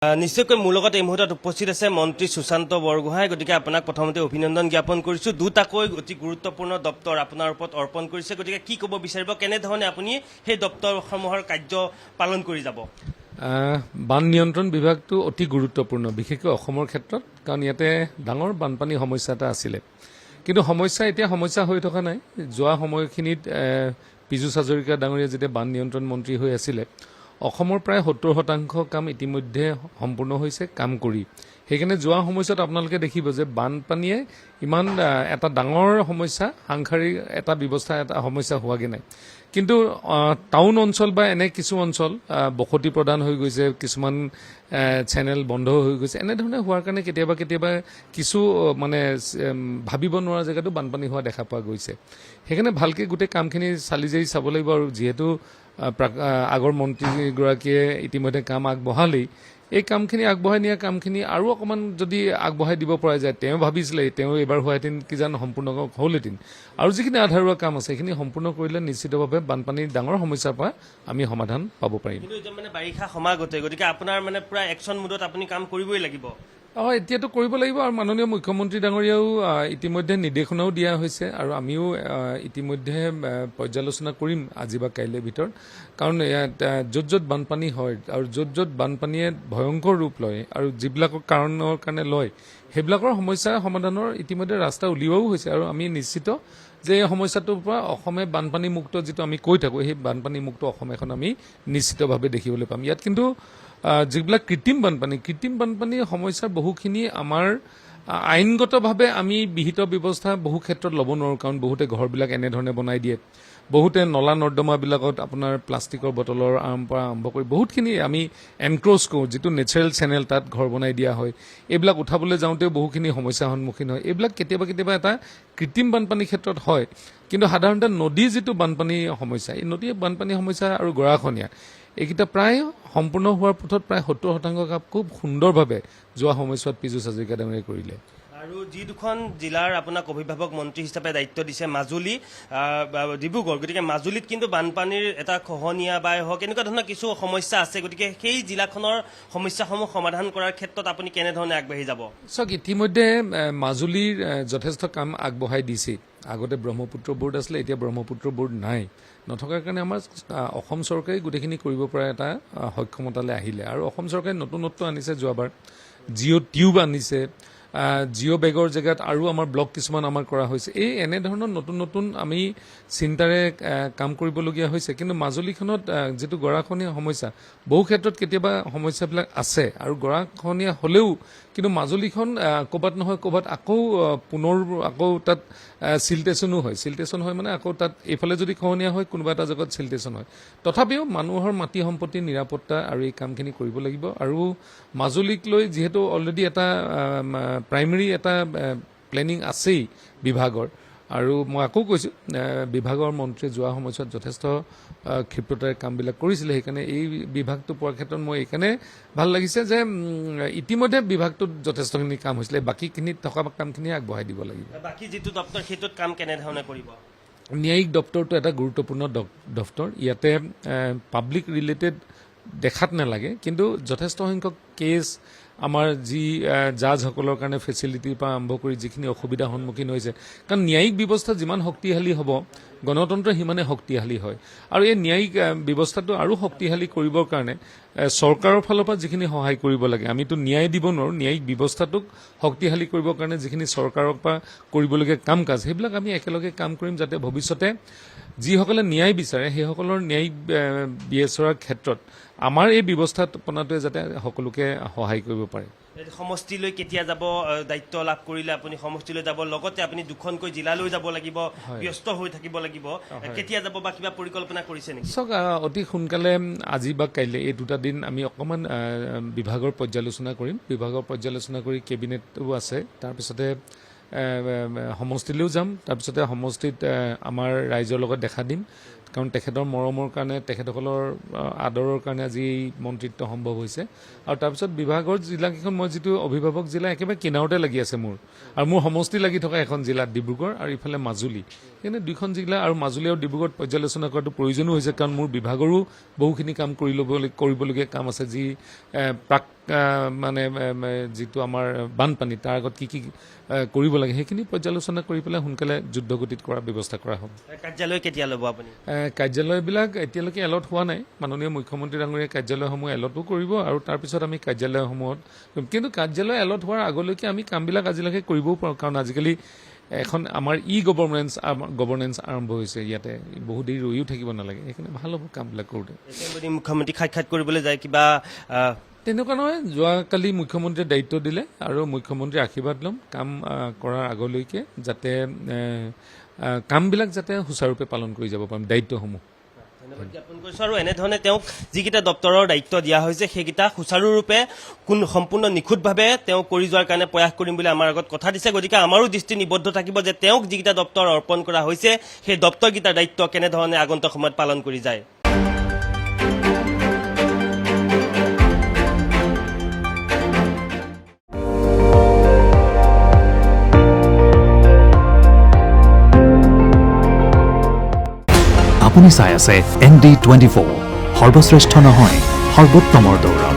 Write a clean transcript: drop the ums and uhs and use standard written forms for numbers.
নিশ্চয়কৈ মোৰ লগত এই মুহূৰ্তত উপস্থিত আছে মন্ত্ৰী সুশান্ত বৰগোহাঁই। গতিকে আপোনাক প্ৰথমতে অভিনন্দন জ্ঞাপন কৰিছোঁ। দুটাকৈ অতি গুৰুত্বপূৰ্ণ দপ্তৰ আপোনাৰ ওপৰত অৰ্পণ কৰিছে। গতিকে কি ক'ব বিচাৰিব, কেনেধৰণে আপুনি সেই দপ্তৰসমূহৰ কাৰ্য পালন কৰি যাব? বান নিয়ন্ত্ৰণ বিভাগটো অতি গুৰুত্বপূৰ্ণ, বিশেষকৈ অসমৰ ক্ষেত্ৰত, কাৰণ ইয়াতে ডাঙৰ বানপানী সমস্যা এটা আছিলে। কিন্তু এতিয়া সমস্যা হৈ থকা নাই। যোৱা সময়খিনিত পীযুষ হাজৰিকা ডাঙৰীয়া যেতিয়া বান নিয়ন্ত্ৰণ মন্ত্ৰী হৈ আছিলে, অসমৰ প্ৰায় 70% কাম ইতিমধ্যে সম্পূৰ্ণ হৈছে কাম কৰি। সেইকাৰণে যোৱা সময়ছোৱাত আপোনালোকে দেখিব যে বানপানীয়ে ইমান এটা ডাঙৰ সমস্যা, সাংসাৰিক এটা ব্যৱস্থা, এটা সমস্যা হোৱাগৈ নাই। কিন্তু টাউন অঞ্চল বা এনে কিছু অঞ্চল বসতি প্ৰদান হৈ গৈছে, কিছুমান চেনেল বন্ধ হৈ গৈছে। এনেধৰণে হোৱাৰ কাৰণে কেতিয়াবা কিছু ভাবিব নোৱাৰা জেগাতো বানপানী হোৱা দেখা পোৱা গৈছে। সেইকাৰণে ভালকৈ গোটেই কামখিনি চালি জাৰি চাব লাগিব। আৰু যিহেতু আগৰ মন্ত্ৰীগৰাকীয়ে ইতিমধ্যে কাম আগবঢ়ালেই, এই কামখিনি আগবঢ়াই নিয়া কামখিনি আৰু অকণমান যদি আগবঢ়াই দিব পৰা যায়, তেওঁ ভাবিছিলে তেওঁ এইবাৰ হোৱাহেঁতেন কিজান সম্পূৰ্ণ হ'লহেঁতেন। আৰু যিখিনি আধাৰুৱা কাম আছে সেইখিনি সম্পূৰ্ণ কৰিলে নিশ্চিতভাৱে বানপানীৰ ডাঙৰ সমস্যাৰ পৰা আমি সমাধান পাব পাৰিম। কিন্তু বাৰিষা সমাগতে, গতিকে আপোনাৰ পুৰা একশ্যন মুডত আপুনি কাম কৰিবই লাগিব। এতিয়াতো কৰিব লাগিব। আৰু মাননীয় মুখ্যমন্ত্ৰী ডাঙৰীয়াও ইতিমধ্যে নিৰ্দেশনাও দিয়া হৈছে, আৰু আমিও ইতিমধ্যে পৰ্যালোচনা কৰিম আজি বা কাইলৈৰ ভিতৰত। কাৰণ য'ত বানপানী হয় আৰু য'ত বানপানীয়ে ভয়ংকৰ ৰূপ লয় আৰু যিবিলাকৰ কাৰণৰ কাৰণে লয়, সেইবিলাকৰ সমস্যা সমাধানৰ ইতিমধ্যে ৰাস্তা উলিওৱাও হৈছে। আৰু আমি নিশ্চিত যে এই সমস্যাটোৰ পৰা অসমে বানপানী মুক্ত, যিটো আমি কৈ থাকোঁ, সেই বানপানী মুক্ত অসম এখন আমি নিশ্চিতভাৱে দেখিবলৈ পাম। ইয়াত কিন্তু যিবিলাক কৃত্ৰিম বানপানীৰ সমস্যাৰ বহুখিনি আমাৰ আইনগতভাৱে আমি বিহিত ব্যৱস্থা বহু ক্ষেত্ৰত ল'ব নোৱাৰোঁ। কাৰণ বহুতে ঘৰবিলাক এনেধৰণে বনাই দিয়ে, বহুতে নলা নৰ্দমাবিলাকত আপোনাৰ প্লাষ্টিকৰ বটলৰ পৰা আৰম্ভ কৰি বহুতখিনি আমি এনক্ৰ'চ কৰোঁ, যিটো নেচাৰেল চেনেল, তাত ঘৰ বনাই দিয়া হয়। এইবিলাক উঠাবলৈ যাওঁতেও বহুখিনি সমস্যাৰ সন্মুখীন হয়। এইবিলাক কেতিয়াবা এটা কৃত্ৰিম বানপানীৰ ক্ষেত্ৰত হয়। কিন্তু সাধাৰণতে নদীৰ যিটো বানপানী সমস্যা, এই নদীৰ বানপানী সমস্যা আৰু গৰাখহনীয়া, এইকেইটা প্ৰায় সম্পূৰ্ণ হোৱাৰ পথত প্ৰায় 70% কাম খুব সুন্দৰভাৱে যোৱা সময়ছোৱাত পীযুষ হাজৰিকা ডাঙৰীয়াই কৰিলে। আৰু যি দুখন জিলাৰ আপোনাক অভিভাৱক মন্ত্ৰী হিচাপে দায়িত্ব দিছে, মাজুলী, ডিব্ৰুগড়, গতিকে মাজুলীত কিন্তু বানপানীৰ এটা খহনীয়া বা হওক এনেকুৱা ধৰণৰ কিছু সমস্যা আছে। গতিকে সেই জিলাখনৰ সমস্যাসমূহ সমাধান কৰাৰ ক্ষেত্ৰত আপুনি কেনেধৰণে আগবাঢ়ি যাব? চাওক, ইতিমধ্যে মাজুলীৰ যথেষ্ট কাম আগবঢ়াই দিছে। আগতে ব্ৰহ্মপুত্ৰ বোৰ্ড আছিলে, এতিয়া ব্ৰহ্মপুত্ৰ বোৰ্ড নাই। নথকাৰ কাৰণে আমাৰ অসম চৰকাৰে গোটেইখিনি কৰিব পৰা এটা সক্ষমতালৈ আহিলে। আৰু অসম চৰকাৰে নতুনত্ব আনিছে, যোৱাবাৰ জিঅ' টিউব আনিছে, জিঅ' বেগৰ জেগাত আৰু আমাৰ ব্লক কিছুমান আমাৰ কৰা হৈছে। এই এনেধৰণৰ নতুন আমি চিন্তাৰে কাম কৰিবলগীয়া হৈছে। কিন্তু মাজুলীখনত যিটো গৰাখহনীয়া সমস্যা, বহু ক্ষেত্ৰত কেতিয়াবা সমস্যাবিলাক আছে। আৰু গৰাখহনীয়া হ'লেও কিন্তু মাজুলীখন ক'ৰবাত নহয় ক'ৰবাত আকৌ তাত চিলটেশ্যনো হয়। চিলটেশ্যন হয় মানে আকৌ তাত এইফালে যদি খহনীয়া হয়, কোনোবা এটা জেগাত চিলটেশ্যন হয়। তথাপিও মানুহৰ মাটি সম্পত্তিৰ নিৰাপত্তা আৰু এই কামখিনি কৰিব লাগিব। আৰু মাজুলীক লৈ যিহেতু অলৰেডি এটা প্ৰাইমেৰী এটা প্লেনিং আছেই বিভাগৰ, আৰু মই আকৌ কৈছোঁ, বিভাগৰ মন্ত্ৰীয়ে যোৱা সময়ছোৱাত যথেষ্ট ক্ষিপ্ৰতাৰে কামবিলাক কৰিছিলে। সেইকাৰণে এই বিভাগটো পোৱাৰ ক্ষেত্ৰত মই এইকাৰণে ভাল লাগিছে যে ইতিমধ্যে বিভাগটোত যথেষ্টখিনি কাম হৈছিলে। বাকীখিনিত থকা কামখিনি আগবঢ়াই দিব লাগিব। বাকী যিটো দপ্তৰ, সেইটোত কাম কেনেধৰণে কৰিব? ন্যায়িক দপ্তৰটো এটা গুৰুত্বপূৰ্ণ দপ্তৰ। ইয়াতে পাব্লিক ৰিলেটেড দেখাত নালাগে, কিন্তু যথেষ্ট সংখ্যক কেছ আমাৰ যি জাজসকলৰ কাৰণে ফেচিলিটিৰ পৰা আৰম্ভ কৰি যিখিনি অসুবিধাৰ সন্মুখীন হৈছে। কাৰণ ন্যায়িক ব্যৱস্থা যিমান শক্তিশালী হ'ব, গণতন্ত্ৰ সিমানে শক্তিশালী হয়। আৰু এই ন্যায়িক ব্যৱস্থাটো আৰু শক্তিশালী কৰিবৰ কাৰণে চৰকাৰৰ ফালৰ পৰা যিখিনি সহায় কৰিব লাগে, আমিতো ন্যায় দিব নোৱাৰোঁ। ন্যায়িক ব্যৱস্থাটোক শক্তিশালী কৰিবৰ কাৰণে যিখিনি চৰকাৰৰ পৰা কৰিবলগীয়া কাম কাজ, সেইবিলাক আমি একেলগে কাম কৰিম, যাতে ভৱিষ্যতে যিসকলে ন্যায় বিচাৰে সেইসকলৰ ন্যায় বিচৰাৰ ক্ষেত্ৰত আমাৰ এই ব্যৱস্থাপনাটোৱে যাতে সকলোকে সহায় কৰিব পাৰে। সমষ্টিলৈ কেতিয়া যাব? দায়িত্ব লাভ কৰিলে আপুনি সমষ্টিলৈ যাব, লগতে আপুনি দুখনকৈ জিলালৈ যাব লাগিব, ব্যস্ত হৈ থাকিব লাগিব। কেতিয়া যাব বা কিবা পৰিকল্পনা কৰিছে নেকি? চাওক, অতি সোনকালে আজি বা কাইলৈ এই দুটা দিন আমি অকণমান বিভাগৰ পৰ্যালোচনা কৰিম। বিভাগৰ পৰ্যালোচনা কৰি কেবিনেটো আছে, তাৰপিছতে সমষ্টিলৈও যাম। তাৰপিছতে সমষ্টিত আমাৰ ৰাইজৰ লগত দেখা দিম। কাৰণ তেখেতৰ মৰমৰ কাৰণে, তেখেতসকলৰ আদৰৰ কাৰণে আজি এই মন্ত্ৰিত্ব সম্ভৱ হৈছে। আৰু তাৰপিছত বিভাগৰ জিলাকেইখন, মই যিটো অভিভাৱক জিলা একেবাৰে কিনাৰতে লাগি আছে মোৰ, আৰু মোৰ সমষ্টি লাগি থকা এখন জিলা ডিব্ৰুগড়, আৰু ইফালে মাজুলী। সেইকাৰণে দুইখন জিলা আৰু মাজুলী আৰু ডিব্ৰুগড়ত পৰ্যালোচনা কৰাটো প্ৰয়োজনো হৈছে। কাৰণ মোৰ বিভাগৰো বহুখিনি কাম কৰিবলগীয়া কাম আছে, যি মানে যিটো আমাৰ বানপানী তাৰ আগত কি কৰিব লাগে সেইখিনি পৰ্যালোচনা কৰি পেলাই সোনকালে যুদ্ধগতিত কৰাৰ ব্যৱস্থা কৰা হ'ব। কাৰ্যালয় কেতিয়া ল'ব আপুনি? কাৰ্যালয়বিলাক এতিয়ালৈকে এলট হোৱা নাই। মাননীয় মুখ্যমন্ত্ৰী ডাঙৰীয়াই কাৰ্যালয়সমূহ এলটো কৰিব আৰু তাৰপিছত আমি কাৰ্যালয়সমূহত কিন্তু কাৰ্যালয় এলট হোৱাৰ আগলৈকে আমি কামবিলাক আজিলৈকে কৰিবও পাৰোঁ, কাৰণ আজিকালি এখন আমাৰ গভৰ্নেন্স আৰম্ভ হৈছে ইয়াতে, বহু দেৰি ৰৈও থাকিব নালাগে, সেইকাৰণে ভাল হ'ব কামবিলাক কৰোঁতে। যদি মুখ্যমন্ত্ৰী সাক্ষাৎ কৰিবলৈ যায় কিবা তেনেকুৱা নহয়, যোৱাকালি মুখ্যমন্ত্ৰীয়ে দায়িত্ব দিলে আৰু মুখ্যমন্ত্ৰীৰ আশীৰ্বাদ ল'ম কাম কৰাৰ আগলৈকে, যাতে কামবিলাক যাতে সুচাৰুৰূপে পালন কৰি যাব পাৰিম দায়িত্বসমূহ। ধন্যবাদ জ্ঞাপন কৰিছোঁ। আৰু এনেধৰণে তেওঁক যিকেইটা দপ্তৰৰ দায়িত্ব দিয়া হৈছে সেইকেইটা সুচাৰুৰূপে সম্পূৰ্ণ নিখুঁতভাৱে তেওঁ কৰি যোৱাৰ কাৰণে প্ৰয়াস কৰিম বুলি আমাৰ আগত কথা দিছে। গতিকে আমাৰো দৃষ্টি নিবদ্ধ থাকিব যে তেওঁক যিকেইটা দপ্তৰ অৰ্পণ কৰা হৈছে সেই দপ্তৰকেইটাৰ দায়িত্ব কেনেধৰণে আগন্তুক সময়ত পালন কৰি যায়। আপুনি চাই আছে ND24, সৰ্বশ্ৰেষ্ঠ নহয় সৰ্বোত্তমৰ দৌৰ।